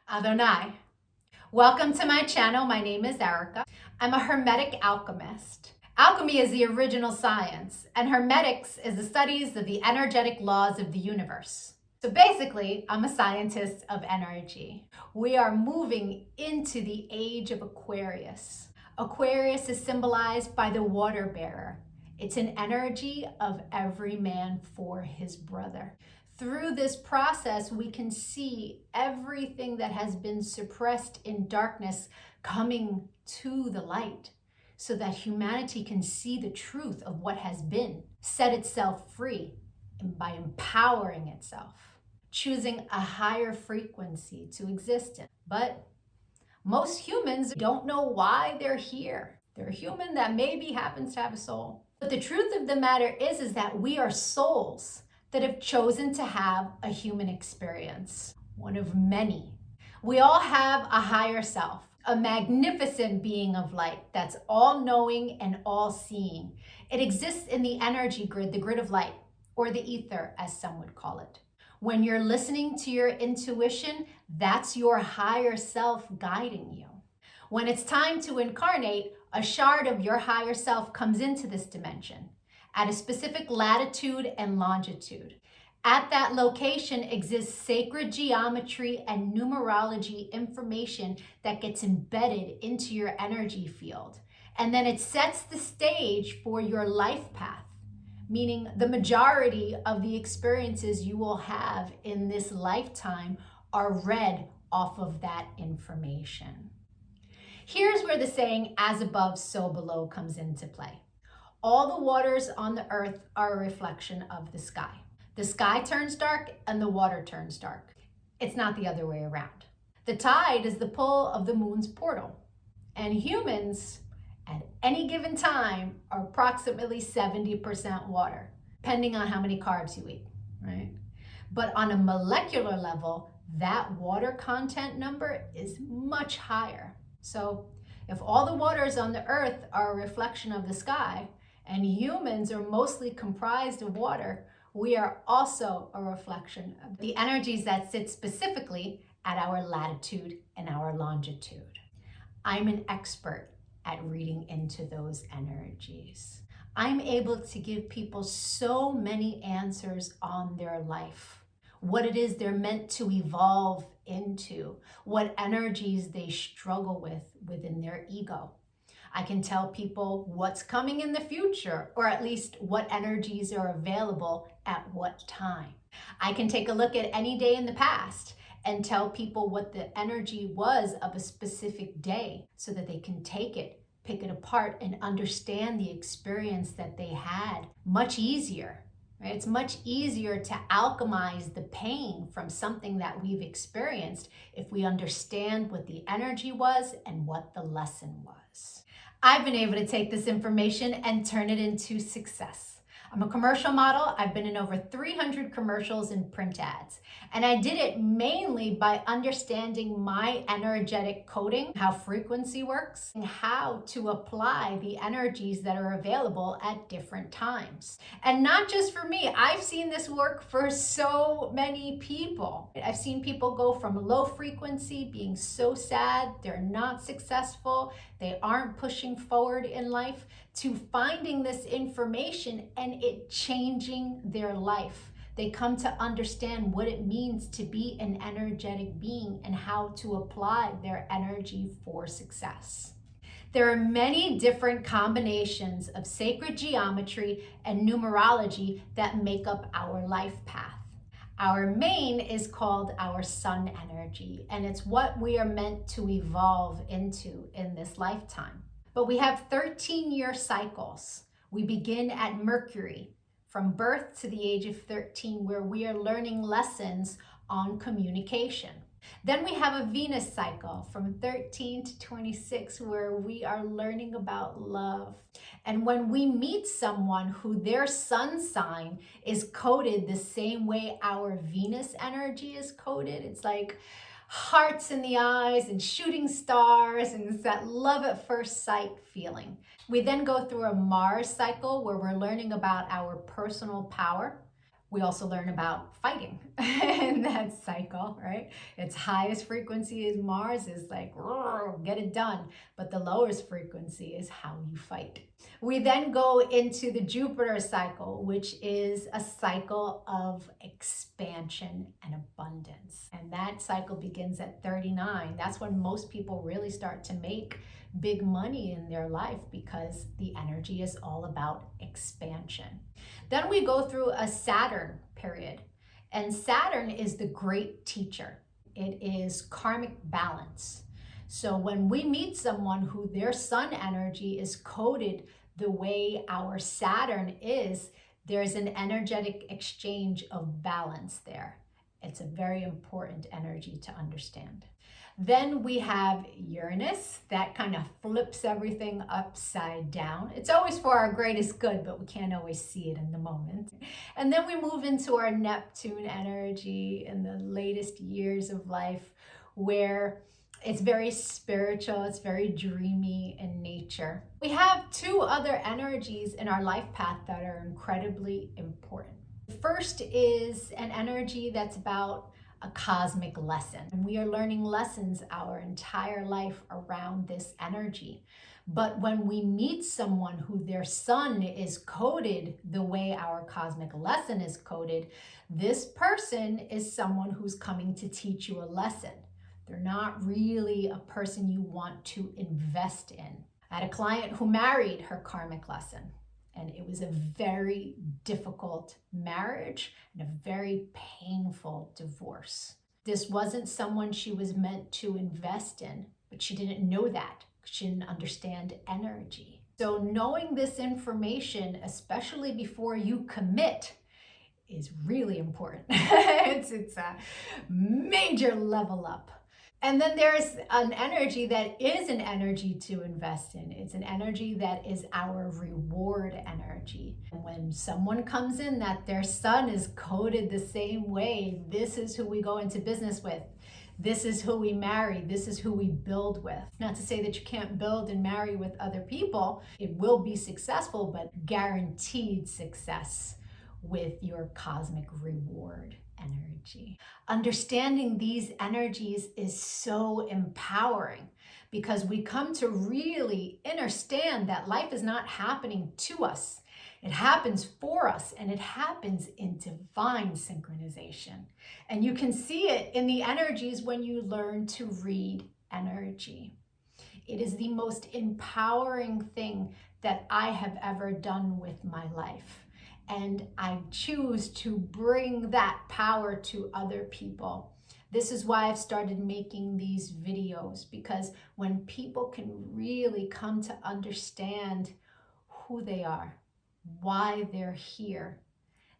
Adonai. Welcome to my channel. My name is Erica. I'm a Hermetic alchemist. Alchemy is the original science, and Hermetics is the studies of the energetic laws of the universe. So basically, I'm a scientist of energy. We are moving into the age of Aquarius. Aquarius is symbolized by the water bearer. It's an energy of every man for his brother. Through this process, we can see everything that has been suppressed in darkness coming to the light so that humanity can see the truth of what has been, set itself free, and by empowering itself, choosing a higher frequency to exist in. But most humans don't know why they're here. They're a human that maybe happens to have a soul. But the truth of the matter is that we are souls that have chosen to have a human experience, one of many. We all have a higher self, a magnificent being of light that's all-knowing and all-seeing. It exists in the energy grid, the grid of light, or the ether, as some would call it. When you're listening to your intuition, that's your higher self guiding you. When it's time to incarnate, a shard of your higher self comes into this dimension at a specific latitude and longitude. At that location exists sacred geometry and numerology information that gets embedded into your energy field. And then it sets the stage for your life path, meaning the majority of the experiences you will have in this lifetime are read off of that information. Here's where the saying, as above, so below, comes into play. All the waters on the earth are a reflection of the sky. The sky turns dark and the water turns dark. It's not the other way around. The tide is the pull of the moon's portal. And humans, at any given time, are approximately 70% water, depending on how many carbs you eat, right? But on a molecular level, that water content number is much higher. So if all the waters on the earth are a reflection of the sky, and humans are mostly comprised of water, we are also a reflection of the energies that sit specifically at our latitude and our longitude. I'm an expert at reading into those energies. I'm able to give people so many answers on their life, what it is they're meant to evolve into, what energies they struggle with within their ego. I can tell people what's coming in the future, or at least what energies are available at what time. I can take a look at any day in the past and tell people what the energy was of a specific day so that they can take it, pick it apart, and understand the experience that they had much easier. Right? It's much easier to alchemize the pain from something that we've experienced if we understand what the energy was and what the lesson was. I've been able to take this information and turn it into success. I'm a commercial model. I've been in over 300 commercials and print ads. And I did it mainly by understanding my energetic coding, how frequency works, and how to apply the energies that are available at different times. And not just for me, I've seen this work for so many people. I've seen people go from low frequency, being so sad, they're not successful, they aren't pushing forward in life, to finding this information and it changing their life. They come to understand what it means to be an energetic being and how to apply their energy for success. There are many different combinations of sacred geometry and numerology that make up our life path. Our main is called our sun energy, and it's what we are meant to evolve into in this lifetime. But we have 13-year cycles. We begin at Mercury, from birth to the age of 13, where we are learning lessons on communication. Then we have a Venus cycle from 13 to 26, where we are learning about love. And when we meet someone who their sun sign is coded the same way our Venus energy is coded, it's like hearts in the eyes and shooting stars, and it's that love at first sight feeling. We then go through a Mars cycle where we're learning about our personal power. We also learn about fighting, and that cycle, right? Its highest frequency is Mars, is like, get it done. But the lowest frequency is how you fight. We then go into the Jupiter cycle, which is a cycle of expansion and abundance. And that cycle begins at 39. That's when most people really start to make big money in their life, because the energy is all about expansion. Then we go through a Saturn period, and Saturn is the great teacher. It is karmic balance. So when we meet someone who their sun energy is coded the way our Saturn is, there's an energetic exchange of balance there. It's a very important energy to understand. Then we have Uranus, that kind of flips everything upside down. It's always for our greatest good, but we can't always see it in the moment. And then we move into our Neptune energy in the latest years of life, where it's very spiritual, it's very dreamy in nature. We have two other energies in our life path that are incredibly important. The first is an energy that's about a cosmic lesson. And we are learning lessons our entire life around this energy. But when we meet someone who their sun is coded the way our cosmic lesson is coded, this person is someone who's coming to teach you a lesson. They're not really a person you want to invest in. I had a client who married her karmic lesson, and it was a very difficult marriage and a very painful divorce. This wasn't someone she was meant to invest in, but she didn't know that. She didn't understand energy. So knowing this information, especially before you commit, is really important. It's a major level up. And then there's an energy that is an energy to invest in. It's an energy that is our reward energy. And when someone comes in that their sun is coded the same way, this is who we go into business with. This is who we marry. This is who we build with. Not to say that you can't build and marry with other people. It will be successful, but guaranteed success with your cosmic reward energy. Understanding these energies is so empowering, because we come to really understand that life is not happening to us. It happens for us, and it happens in divine synchronization. And you can see it in the energies when you learn to read energy. It is the most empowering thing that I have ever done with my life. And I choose to bring that power to other people. This is why I've started making these videos, because when people can really come to understand who they are, why they're here,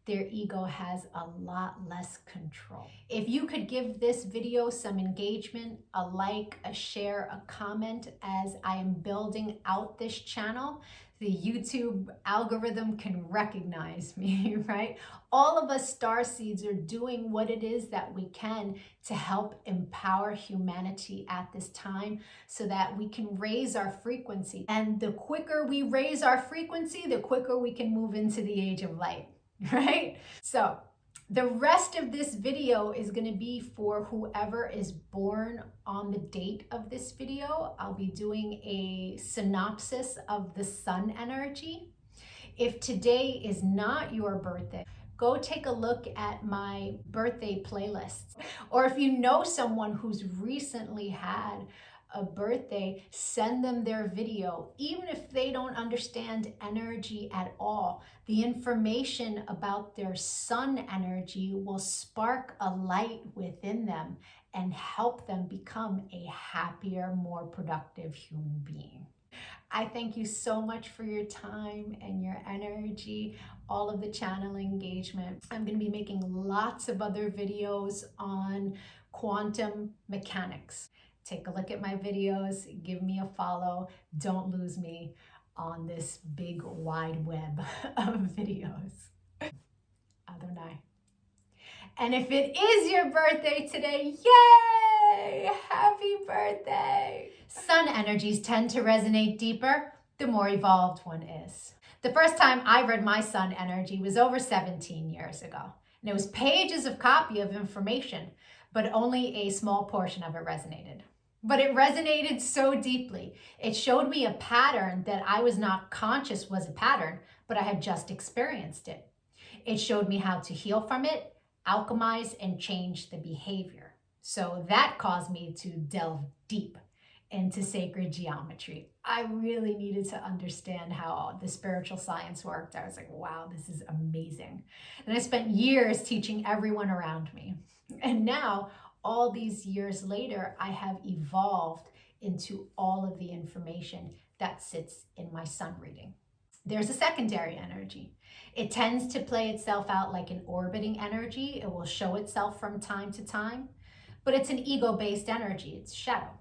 their ego has a lot less control. If you could give this video some engagement, a like, a share, a comment, as I am building out this channel, the YouTube algorithm can recognize me, right? All of us Starseeds are doing what it is that we can to help empower humanity at this time, so that we can raise our frequency. And the quicker we raise our frequency, the quicker we can move into the age of light, right? So the rest of this video is going to be for whoever is born on the date of this video. I'll be doing a synopsis of the sun energy. If today is not your birthday, go take a look at my birthday playlists. Or if you know someone who's recently had a birthday, send them their video. Even if they don't understand energy at all, the information about their sun energy will spark a light within them and help them become a happier, more productive human being. I thank you so much for your time and your energy, all of the channel engagement. I'm going to be making lots of other videos on quantum mechanics. Take a look at my videos, give me a follow. Don't lose me on this big wide web of videos. Adonai. And if it is your birthday today, yay! Happy birthday! Sun energies tend to resonate deeper the more evolved one is. The first time I read my sun energy was over 17 years ago. And it was pages of copy of information, but only a small portion of it resonated. But it resonated so deeply. It showed me a pattern that I was not conscious was a pattern, but I had just experienced it. It showed me how to heal from it, alchemize, and change the behavior. So that caused me to delve deep into sacred geometry. I really needed to understand how the spiritual science worked. I was like, wow, this is amazing. And I spent years teaching everyone around me. And now, all these years later, I have evolved into all of the information that sits in my sun reading. There's a secondary energy. It tends to play itself out like an orbiting energy. It will show itself from time to time, but it's an ego-based energy. It's shadow.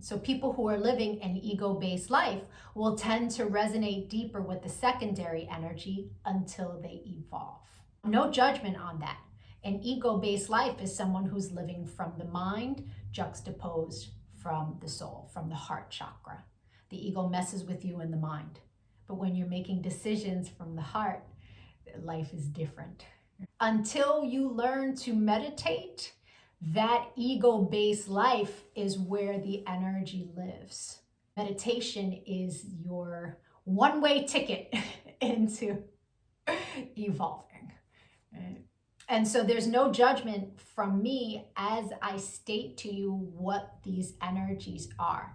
So people who are living an ego-based life will tend to resonate deeper with the secondary energy until they evolve. No judgment on that. An ego-based life is someone who's living from the mind, juxtaposed from the soul, from the heart chakra. The ego messes with you in the mind. But when you're making decisions from the heart, life is different. Until you learn to meditate, that ego-based life is where the energy lives. Meditation is your one-way ticket into evolving. And so there's no judgment from me as I state to you what these energies are.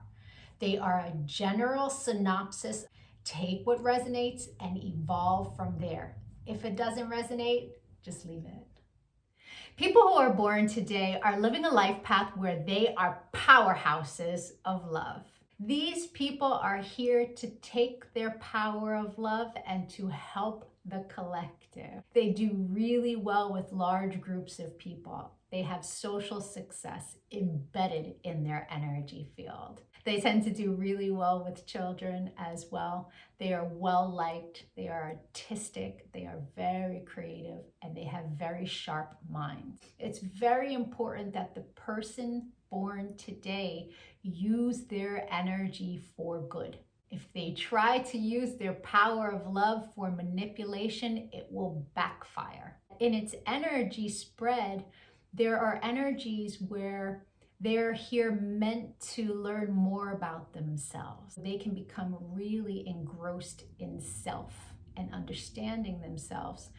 They are a general synopsis. Take what resonates and evolve from there. If it doesn't resonate, just leave it. People who are born today are living a life path where they are powerhouses of love. These people are here to take their power of love and to help the collective. They do really well with large groups of people. They have social success embedded in their energy field. They tend to do really well with children as well. They are well liked, they are artistic, they are very creative, and they have very sharp minds. It's very important that the person born today use their energy for good. If they try to use their power of love for manipulation, it will backfire. In its energy spread, there are energies where they're here meant to learn more about themselves. They can become really engrossed in self and understanding themselves.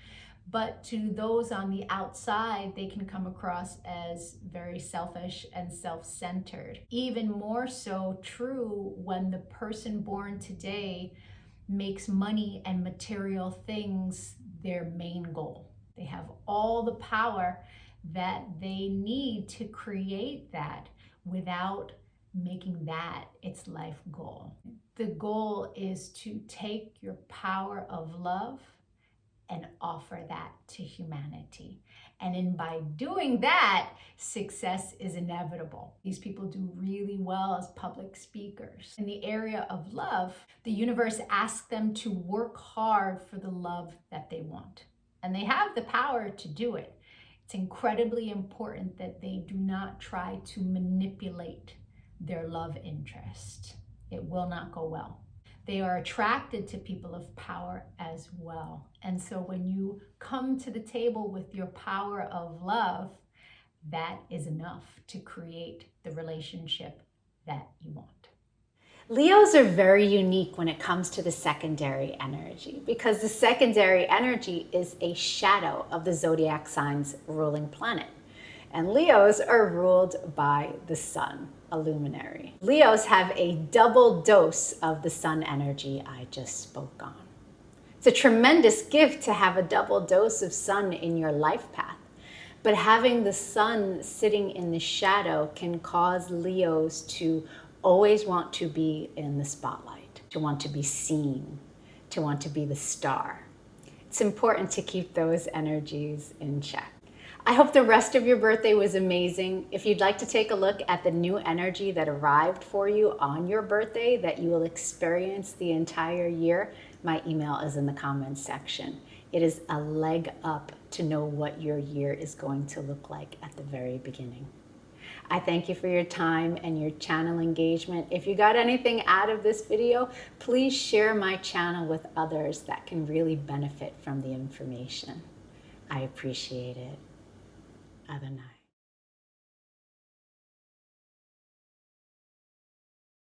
But to those on the outside, they can come across as very selfish and self-centered. Even more so true when the person born today makes money and material things their main goal. They have all the power that they need to create that without making that its life goal. The goal is to take your power of love and offer that to humanity. And by doing that, success is inevitable. These people do really well as public speakers. In the area of love, the universe asks them to work hard for the love that they want. And they have the power to do it. It's incredibly important that they do not try to manipulate their love interest. It will not go well. They are attracted to people of power as well. And so when you come to the table with your power of love, that is enough to create the relationship that you want. Leos are very unique when it comes to the secondary energy because the secondary energy is a shadow of the zodiac sign's ruling planet. And Leos are ruled by the sun, a luminary. Leos have a double dose of the sun energy I just spoke on. It's a tremendous gift to have a double dose of sun in your life path. But having the sun sitting in the shadow can cause Leos to always want to be in the spotlight, to want to be seen, to want to be the star. It's important to keep those energies in check. I hope the rest of your birthday was amazing. If you'd like to take a look at the new energy that arrived for you on your birthday that you will experience the entire year, my email is in the comments section. It is a leg up to know what your year is going to look like at the very beginning. I thank you for your time and your channel engagement. If you got anything out of this video, please share my channel with others that can really benefit from the information. I appreciate it. Adonai.